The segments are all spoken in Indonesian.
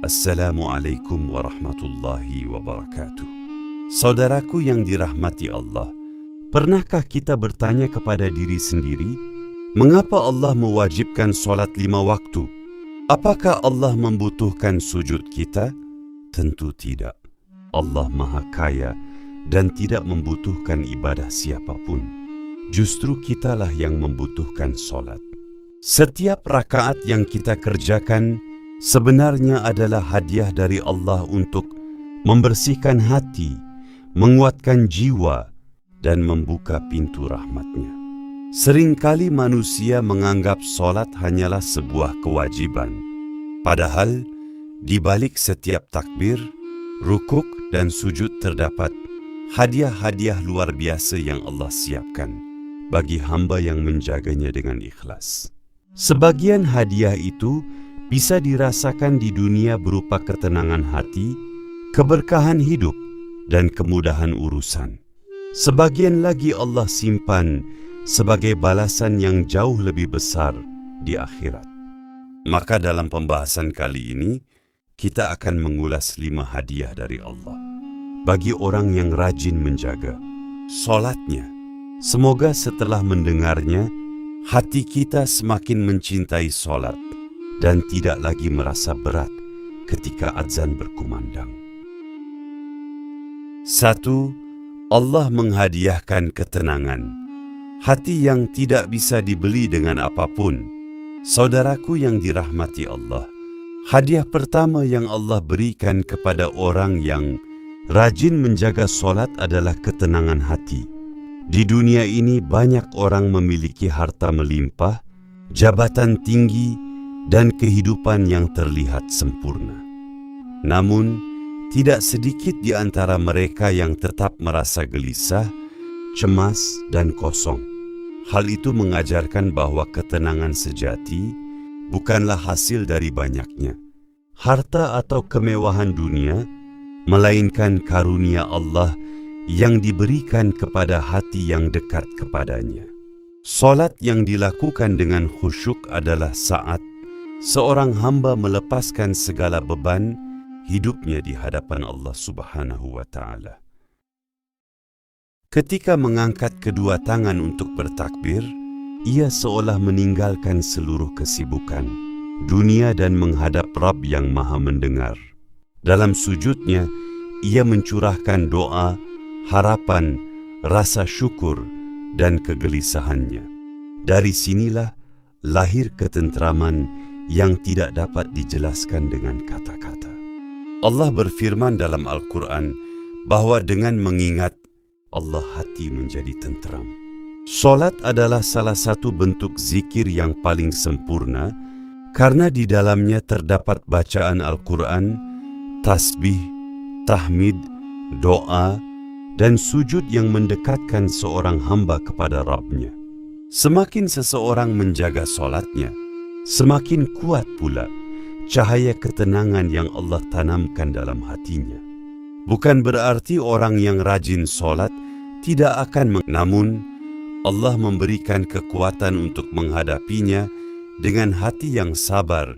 Assalamualaikum warahmatullahi wabarakatuh. Saudaraku yang dirahmati Allah, pernahkah kita bertanya kepada diri sendiri, mengapa Allah mewajibkan solat 5 waktu? Apakah Allah membutuhkan sujud kita? Tentu tidak. Allah Maha Kaya dan tidak membutuhkan ibadah siapapun. Justru kitalah yang membutuhkan solat. Setiap rakaat yang kita kerjakan sebenarnya adalah hadiah dari Allah untuk membersihkan hati, menguatkan jiwa, dan membuka pintu rahmat-Nya. Seringkali manusia menganggap solat hanyalah sebuah kewajiban. Padahal, di balik setiap takbir, rukuk, dan sujud terdapat hadiah-hadiah luar biasa yang Allah siapkan bagi hamba yang menjaganya dengan ikhlas. Sebagian hadiah itu bisa dirasakan di dunia berupa ketenangan hati, keberkahan hidup, dan kemudahan urusan. Sebagian lagi Allah simpan sebagai balasan yang jauh lebih besar di akhirat. Maka dalam pembahasan kali ini, kita akan mengulas 5 hadiah dari Allah bagi orang yang rajin menjaga solatnya. Semoga setelah mendengarnya, hati kita semakin mencintai solat dan tidak lagi merasa berat ketika azan berkumandang. 1. Allah menghadiahkan ketenangan, hati yang tidak bisa dibeli dengan apapun. Saudaraku yang dirahmati Allah, hadiah pertama yang Allah berikan kepada orang yang rajin menjaga solat adalah ketenangan hati. Di dunia ini banyak orang memiliki harta melimpah, jabatan tinggi, dan kehidupan yang terlihat sempurna. Namun, tidak sedikit di antara mereka yang tetap merasa gelisah, cemas, dan kosong. Hal itu mengajarkan bahwa ketenangan sejati bukanlah hasil dari banyaknya harta atau kemewahan dunia, melainkan karunia Allah yang diberikan kepada hati yang dekat kepadanya. Solat yang dilakukan dengan khusyuk adalah saat seorang hamba melepaskan segala beban hidupnya di hadapan Allah Subhanahu wa Ta'ala. Ketika mengangkat kedua tangan untuk bertakbir, ia seolah meninggalkan seluruh kesibukan dunia dan menghadap Rabb yang Maha Mendengar. Dalam sujudnya, ia mencurahkan doa, harapan, rasa syukur, dan kegelisahannya. Dari sinilah lahir ketentraman yang tidak dapat dijelaskan dengan kata-kata. Allah berfirman dalam Al-Quran bahwa dengan mengingat Allah hati menjadi tentram. Solat adalah salah satu bentuk zikir yang paling sempurna karena di dalamnya terdapat bacaan Al-Quran, tasbih, tahmid, doa, dan sujud yang mendekatkan seorang hamba kepada Rabb-Nya. Semakin seseorang menjaga solatnya, semakin kuat pula cahaya ketenangan yang Allah tanamkan dalam hatinya. Bukan berarti orang yang rajin solat tidak akan namun Allah memberikan kekuatan untuk menghadapinya dengan hati yang sabar,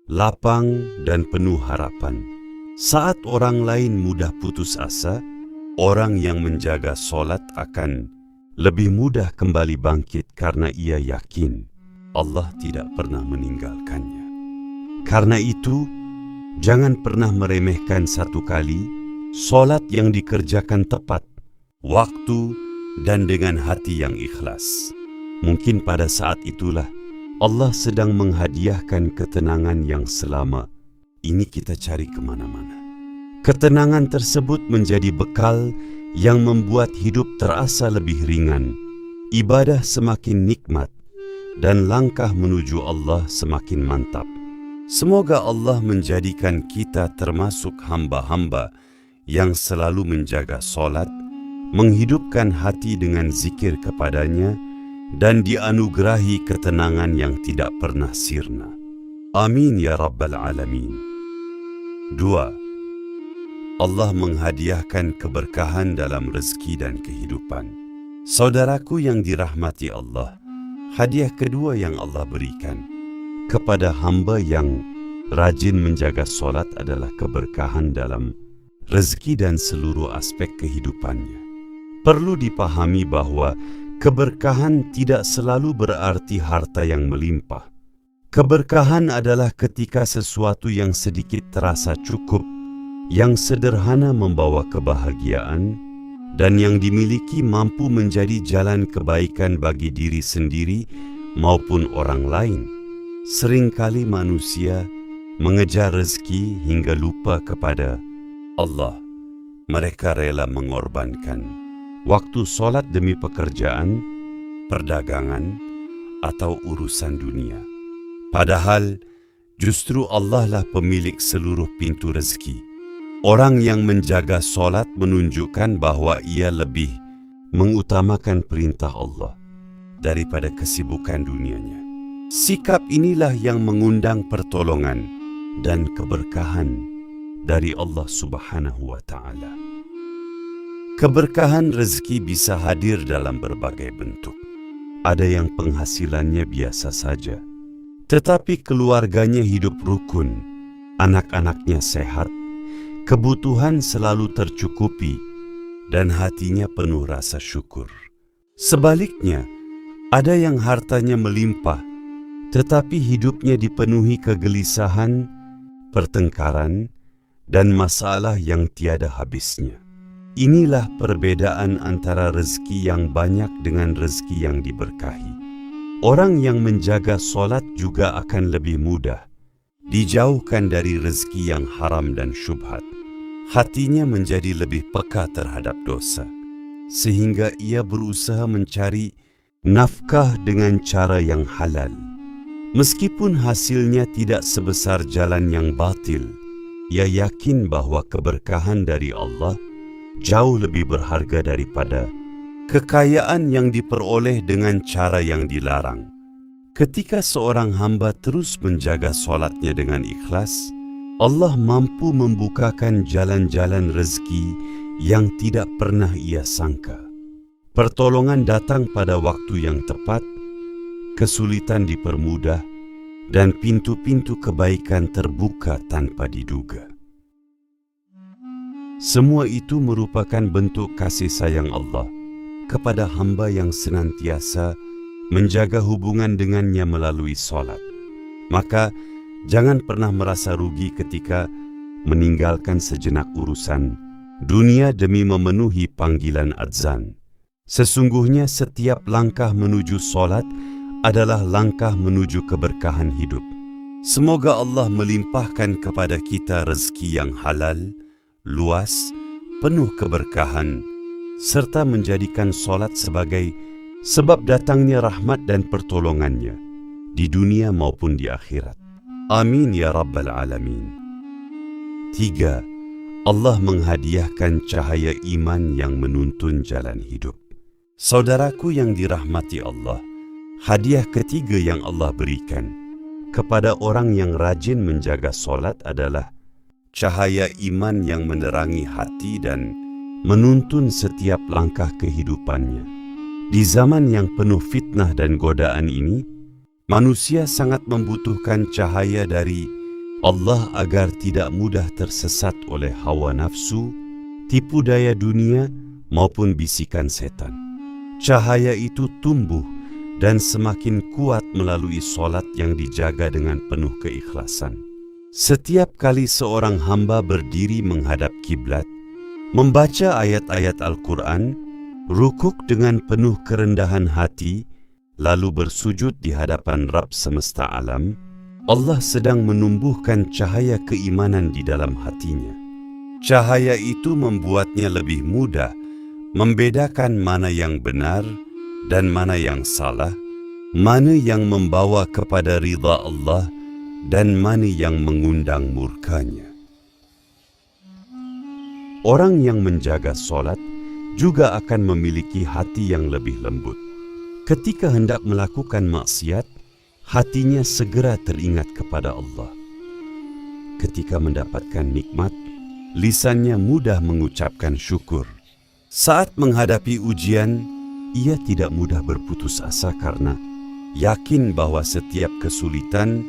lapang, dan penuh harapan. Saat orang lain mudah putus asa, orang yang menjaga solat akan lebih mudah kembali bangkit karena ia yakin Allah tidak pernah meninggalkannya. Karena itu, jangan pernah meremehkan satu kali solat yang dikerjakan tepat, waktu, dan dengan hati yang ikhlas. Mungkin pada saat itulah Allah sedang menghadiahkan ketenangan yang selama ini kita cari kemana-mana. Ketenangan tersebut menjadi bekal yang membuat hidup terasa lebih ringan, ibadah semakin nikmat, dan langkah menuju Allah semakin mantap. Semoga Allah menjadikan kita termasuk hamba-hamba yang selalu menjaga solat, menghidupkan hati dengan zikir kepadanya, dan dianugerahi ketenangan yang tidak pernah sirna. Amin ya Rabbal Alamin. 2. Allah menghadiahkan keberkahan dalam rezeki dan kehidupan. Saudaraku yang dirahmati Allah, hadiah kedua yang Allah berikan kepada hamba yang rajin menjaga solat adalah keberkahan dalam rezeki dan seluruh aspek kehidupannya. Perlu dipahami bahwa keberkahan tidak selalu berarti harta yang melimpah. Keberkahan adalah ketika sesuatu yang sedikit terasa cukup, yang sederhana membawa kebahagiaan, dan yang dimiliki mampu menjadi jalan kebaikan bagi diri sendiri maupun orang lain. Seringkali manusia mengejar rezeki hingga lupa kepada Allah. Mereka rela mengorbankan waktu solat demi pekerjaan, perdagangan, atau urusan dunia. Padahal justru Allah lah pemilik seluruh pintu rezeki. Orang yang menjaga solat menunjukkan bahwa ia lebih mengutamakan perintah Allah daripada kesibukan dunianya. Sikap inilah yang mengundang pertolongan dan keberkahan dari Allah Subhanahu wa Ta'ala. Keberkahan rezeki bisa hadir dalam berbagai bentuk. Ada yang penghasilannya biasa saja, tetapi keluarganya hidup rukun, anak-anaknya sehat, kebutuhan selalu tercukupi, dan hatinya penuh rasa syukur. Sebaliknya, ada yang hartanya melimpah, tetapi hidupnya dipenuhi kegelisahan, pertengkaran, dan masalah yang tiada habisnya. Inilah perbedaan antara rezeki yang banyak dengan rezeki yang diberkahi. Orang yang menjaga solat juga akan lebih mudah dijauhkan dari rezeki yang haram dan syubhat. Hatinya menjadi lebih peka terhadap dosa, sehingga ia berusaha mencari nafkah dengan cara yang halal. Meskipun hasilnya tidak sebesar jalan yang batil, ia yakin bahwa keberkahan dari Allah jauh lebih berharga daripada kekayaan yang diperoleh dengan cara yang dilarang. Ketika seorang hamba terus menjaga solatnya dengan ikhlas, Allah mampu membukakan jalan-jalan rezeki yang tidak pernah ia sangka. Pertolongan datang pada waktu yang tepat, kesulitan dipermudah, dan pintu-pintu kebaikan terbuka tanpa diduga. Semua itu merupakan bentuk kasih sayang Allah kepada hamba yang senantiasa menjaga hubungan dengannya melalui solat. Maka jangan pernah merasa rugi ketika meninggalkan sejenak urusan dunia demi memenuhi panggilan adzan. Sesungguhnya setiap langkah menuju solat adalah langkah menuju keberkahan hidup. Semoga Allah melimpahkan kepada kita rezeki yang halal, luas, penuh keberkahan, serta menjadikan solat sebagai sebab datangnya rahmat dan pertolongannya di dunia maupun di akhirat. Amin ya Rabbal Alamin. 3. Allah menghadiahkan cahaya iman yang menuntun jalan hidup. Saudaraku yang dirahmati Allah, hadiah ketiga yang Allah berikan kepada orang yang rajin menjaga solat adalah cahaya iman yang menerangi hati dan menuntun setiap langkah kehidupannya. Di zaman yang penuh fitnah dan godaan ini, manusia sangat membutuhkan cahaya dari Allah agar tidak mudah tersesat oleh hawa nafsu, tipu daya dunia, maupun bisikan setan. Cahaya itu tumbuh dan semakin kuat melalui solat yang dijaga dengan penuh keikhlasan. Setiap kali seorang hamba berdiri menghadap kiblat, membaca ayat-ayat Al-Quran, rukuk dengan penuh kerendahan hati, lalu bersujud di hadapan Rabb semesta alam, Allah sedang menumbuhkan cahaya keimanan di dalam hatinya. Cahaya itu membuatnya lebih mudah membedakan mana yang benar dan mana yang salah, mana yang membawa kepada ridha Allah dan mana yang mengundang murkanya. Orang yang menjaga solat juga akan memiliki hati yang lebih lembut. Ketika hendak melakukan maksiat, hatinya segera teringat kepada Allah. Ketika mendapatkan nikmat, lisannya mudah mengucapkan syukur. Saat menghadapi ujian, ia tidak mudah berputus asa karena yakin bahwa setiap kesulitan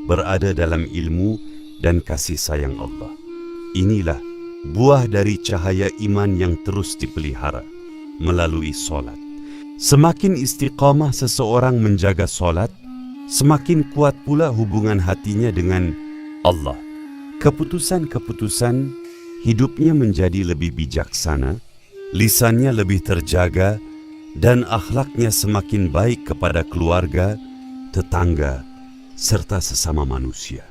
berada dalam ilmu dan kasih sayang Allah. Inilah buah dari cahaya iman yang terus dipelihara melalui solat. Semakin istiqamah seseorang menjaga solat, semakin kuat pula hubungan hatinya dengan Allah. Keputusan-keputusan hidupnya menjadi lebih bijaksana, lisannya lebih terjaga, dan akhlaknya semakin baik kepada keluarga, tetangga, serta sesama manusia.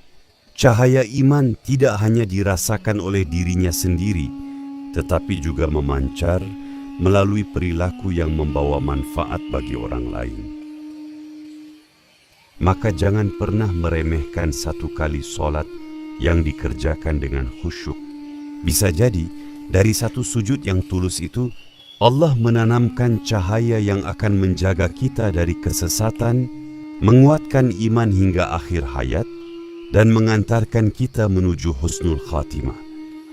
Cahaya iman tidak hanya dirasakan oleh dirinya sendiri, tetapi juga memancar melalui perilaku yang membawa manfaat bagi orang lain. Maka jangan pernah meremehkan satu kali solat yang dikerjakan dengan khusyuk. Bisa jadi dari satu sujud yang tulus itu, Allah menanamkan cahaya yang akan menjaga kita dari kesesatan, menguatkan iman hingga akhir hayat, dan mengantarkan kita menuju husnul khatimah.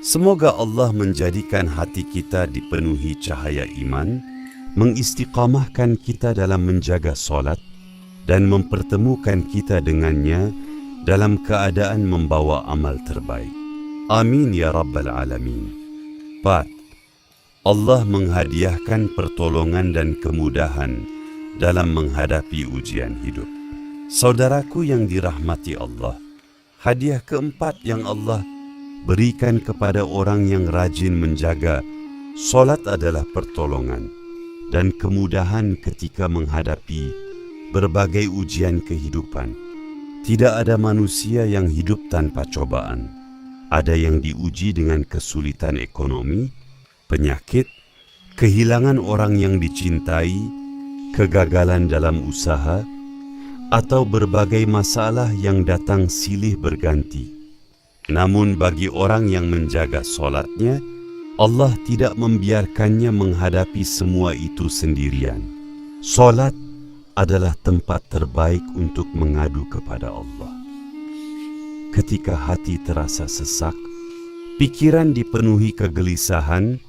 Semoga Allah menjadikan hati kita dipenuhi cahaya iman, mengistiqamahkan kita dalam menjaga solat, dan mempertemukan kita dengannya dalam keadaan membawa amal terbaik. Amin ya Rabbal Alamin. 4. Allah menghadiahkan pertolongan dan kemudahan dalam menghadapi ujian hidup. Saudaraku yang dirahmati Allah, hadiah keempat yang Allah berikan kepada orang yang rajin menjaga solat adalah pertolongan dan kemudahan ketika menghadapi berbagai ujian kehidupan. Tidak ada manusia yang hidup tanpa cobaan. Ada yang diuji dengan kesulitan ekonomi, penyakit, kehilangan orang yang dicintai, kegagalan dalam usaha, atau berbagai masalah yang datang silih berganti. Namun bagi orang yang menjaga solatnya, Allah tidak membiarkannya menghadapi semua itu sendirian. Solat adalah tempat terbaik untuk mengadu kepada Allah. Ketika hati terasa sesak, pikiran dipenuhi kegelisahan,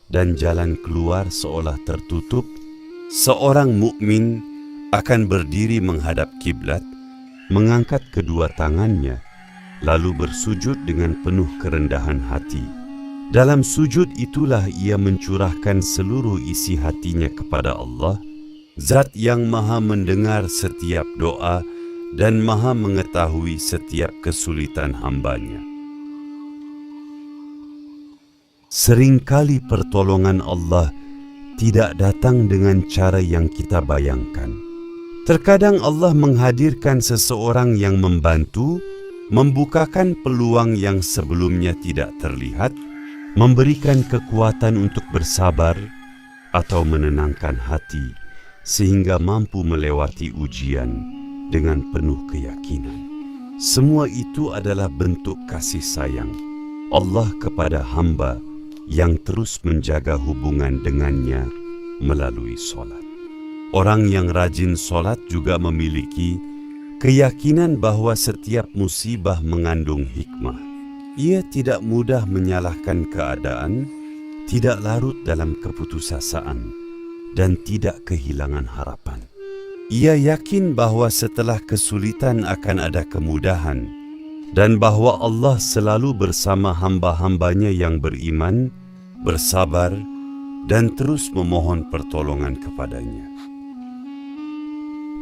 dan jalan keluar seolah tertutup, seorang mukmin akan berdiri menghadap kiblat, mengangkat kedua tangannya, lalu bersujud dengan penuh kerendahan hati. Dalam sujud itulah ia mencurahkan seluruh isi hatinya kepada Allah, Zat yang maha mendengar setiap doa dan maha mengetahui setiap kesulitan hambanya. Seringkali pertolongan Allah tidak datang dengan cara yang kita bayangkan. Terkadang Allah menghadirkan seseorang yang membantu, membukakan peluang yang sebelumnya tidak terlihat, memberikan kekuatan untuk bersabar, atau menenangkan hati, sehingga mampu melewati ujian dengan penuh keyakinan. Semua itu adalah bentuk kasih sayang Allah kepada hamba yang terus menjaga hubungan dengannya melalui solat. Orang yang rajin solat juga memiliki keyakinan bahwa setiap musibah mengandung hikmah. Ia tidak mudah menyalahkan keadaan, tidak larut dalam keputusasaan, dan tidak kehilangan harapan. Ia yakin bahwa setelah kesulitan akan ada kemudahan, dan bahwa Allah selalu bersama hamba-hambanya yang beriman, bersabar, dan terus memohon pertolongan kepadanya.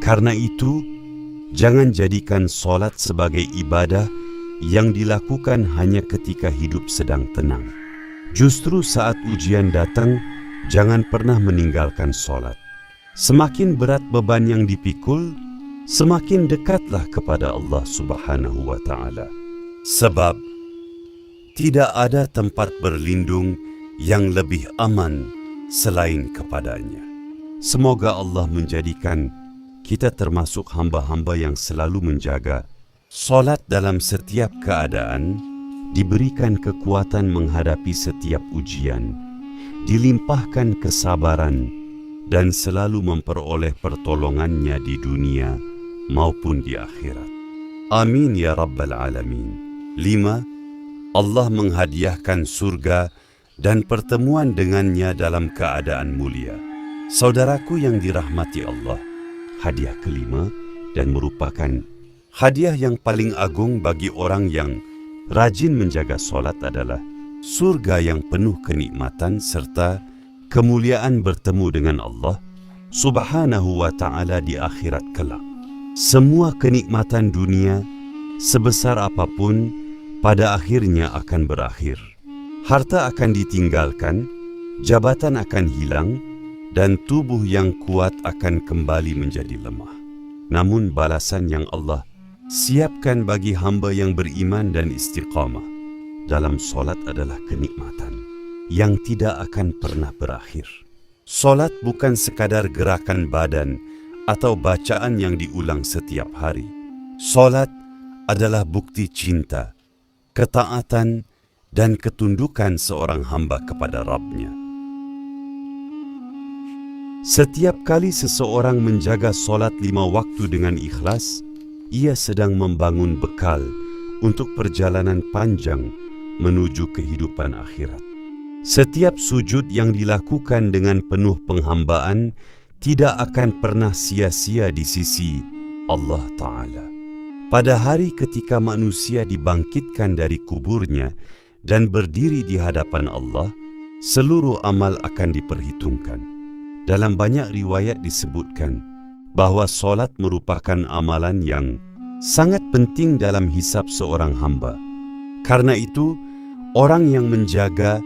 Karena itu, jangan jadikan solat sebagai ibadah yang dilakukan hanya ketika hidup sedang tenang. Justru saat ujian datang, jangan pernah meninggalkan solat. Semakin berat beban yang dipikul, semakin dekatlah kepada Allah Subhanahu wa Ta'ala. Sebab tidak ada tempat berlindung yang lebih aman selain kepadanya. Semoga Allah menjadikan kita termasuk hamba-hamba yang selalu menjaga solat dalam setiap keadaan, diberikan kekuatan menghadapi setiap ujian, dilimpahkan kesabaran, dan selalu memperoleh pertolongannya di dunia maupun di akhirat. Amin ya Rabbal Alamin. 5. Allah menghadiahkan surga dan pertemuan dengannya dalam keadaan mulia. Saudaraku yang dirahmati Allah, hadiah kelima dan merupakan Hadiah yang paling agung bagi orang yang rajin menjaga solat adalah surga yang penuh kenikmatan serta kemuliaan bertemu dengan Allah Subhanahu wa ta'ala di akhirat kelak. Semua kenikmatan dunia sebesar apapun pada akhirnya akan berakhir. Harta akan ditinggalkan, jabatan akan hilang, dan tubuh yang kuat akan kembali menjadi lemah. Namun balasan yang Allah siapkan bagi hamba yang beriman dan istiqamah dalam solat adalah kenikmatan yang tidak akan pernah berakhir. Solat bukan sekadar gerakan badan atau bacaan yang diulang setiap hari. Solat adalah bukti cinta, ketaatan, dan ketundukan seorang hamba kepada Rabb-Nya. Setiap kali seseorang menjaga solat 5 waktu dengan ikhlas, ia sedang membangun bekal untuk perjalanan panjang menuju kehidupan akhirat. Setiap sujud yang dilakukan dengan penuh penghambaan tidak akan pernah sia-sia di sisi Allah Ta'ala. Pada hari ketika manusia dibangkitkan dari kuburnya dan berdiri di hadapan Allah, seluruh amal akan diperhitungkan. Dalam banyak riwayat disebutkan bahwa solat merupakan amalan yang sangat penting dalam hisab seorang hamba. Karena itu, orang yang menjaga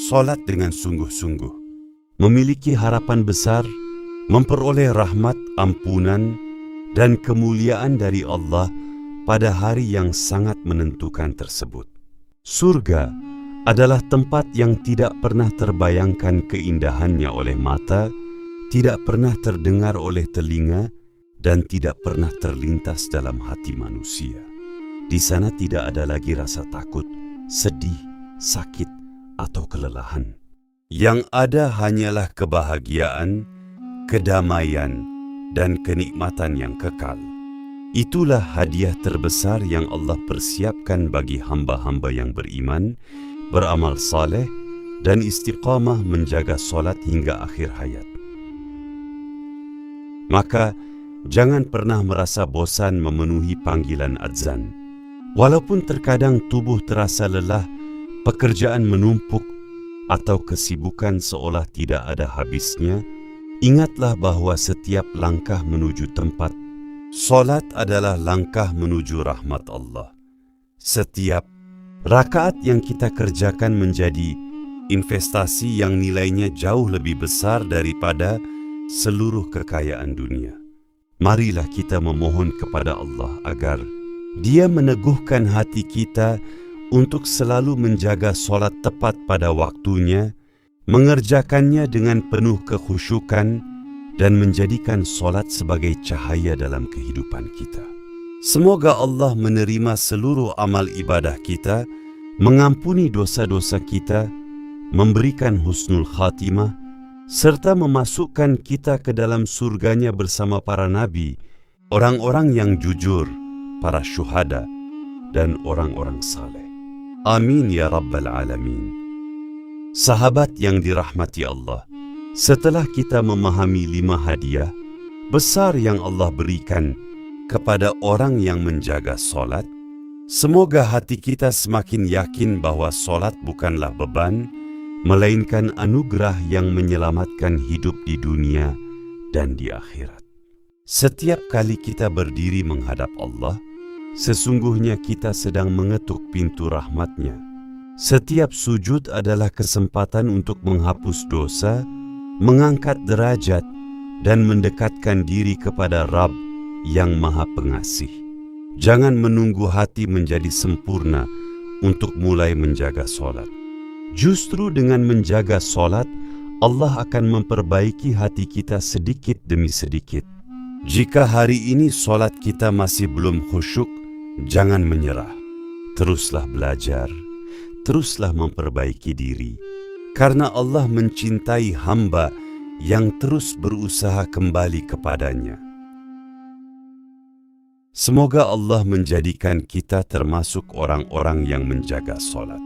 solat dengan sungguh-sungguh memiliki harapan besar memperoleh rahmat, ampunan, dan kemuliaan dari Allah pada hari yang sangat menentukan tersebut. Surga adalah tempat yang tidak pernah terbayangkan keindahannya oleh mata, tidak pernah terdengar oleh telinga, dan tidak pernah terlintas dalam hati manusia. Di sana tidak ada lagi rasa takut, sedih, sakit, atau kelelahan. Yang ada hanyalah kebahagiaan, kedamaian, dan kenikmatan yang kekal. Itulah hadiah terbesar yang Allah persiapkan bagi hamba-hamba yang beriman, beramal saleh, dan istiqamah menjaga solat hingga akhir hayat. Maka, jangan pernah merasa bosan memenuhi panggilan adzan. Walaupun terkadang tubuh terasa lelah, pekerjaan menumpuk, atau kesibukan seolah tidak ada habisnya, ingatlah bahwa setiap langkah menuju tempat solat adalah langkah menuju rahmat Allah. Setiap rakaat yang kita kerjakan menjadi investasi yang nilainya jauh lebih besar daripada seluruh kekayaan dunia. Marilah kita memohon kepada Allah agar Dia meneguhkan hati kita untuk selalu menjaga solat tepat pada waktunya, mengerjakannya dengan penuh kekhusyukan, dan menjadikan solat sebagai cahaya dalam kehidupan kita. Semoga Allah menerima seluruh amal ibadah kita, mengampuni dosa-dosa kita, memberikan husnul khatimah, serta memasukkan kita ke dalam surganya bersama para nabi, orang-orang yang jujur, para syuhada, dan orang-orang saleh. Amin ya Rabbal Alamin. Sahabat yang dirahmati Allah, setelah kita memahami 5 hadiah besar yang Allah berikan kepada orang yang menjaga solat, semoga hati kita semakin yakin bahwa solat bukanlah beban, melainkan anugerah yang menyelamatkan hidup di dunia dan di akhirat. Setiap kali kita berdiri menghadap Allah, sesungguhnya kita sedang mengetuk pintu rahmat-Nya. Setiap sujud adalah kesempatan untuk menghapus dosa, mengangkat derajat, dan mendekatkan diri kepada Rabb yang Maha Pengasih. Jangan menunggu hati menjadi sempurna untuk mulai menjaga solat. Justru dengan menjaga solat, Allah akan memperbaiki hati kita sedikit demi sedikit. Jika hari ini solat kita masih belum khusyuk, jangan menyerah. Teruslah belajar, teruslah memperbaiki diri. Karena Allah mencintai hamba yang terus berusaha kembali kepadanya. Semoga Allah menjadikan kita termasuk orang-orang yang menjaga solat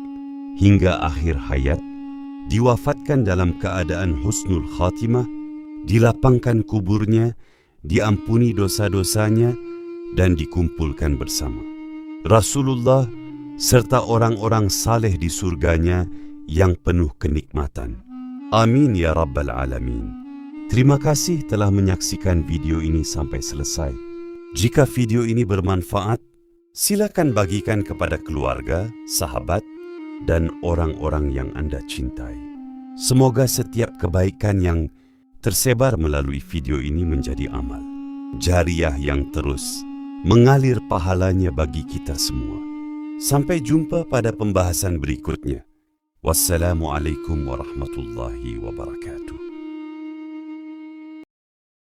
hingga akhir hayat, diwafatkan dalam keadaan husnul khatimah, dilapangkan kuburnya, diampuni dosa-dosanya, dan dikumpulkan bersama. Rasulullah serta orang-orang saleh di surganya yang penuh kenikmatan. Amin ya Rabbal Alamin. Terima kasih telah menyaksikan video ini sampai selesai. Jika video ini bermanfaat, silakan bagikan kepada keluarga, sahabat, dan orang-orang yang Anda cintai. Semoga setiap kebaikan yang tersebar melalui video ini menjadi amal jariah yang terus mengalir pahalanya bagi kita semua. Sampai jumpa pada pembahasan berikutnya. Wassalamualaikum warahmatullahi wabarakatuh.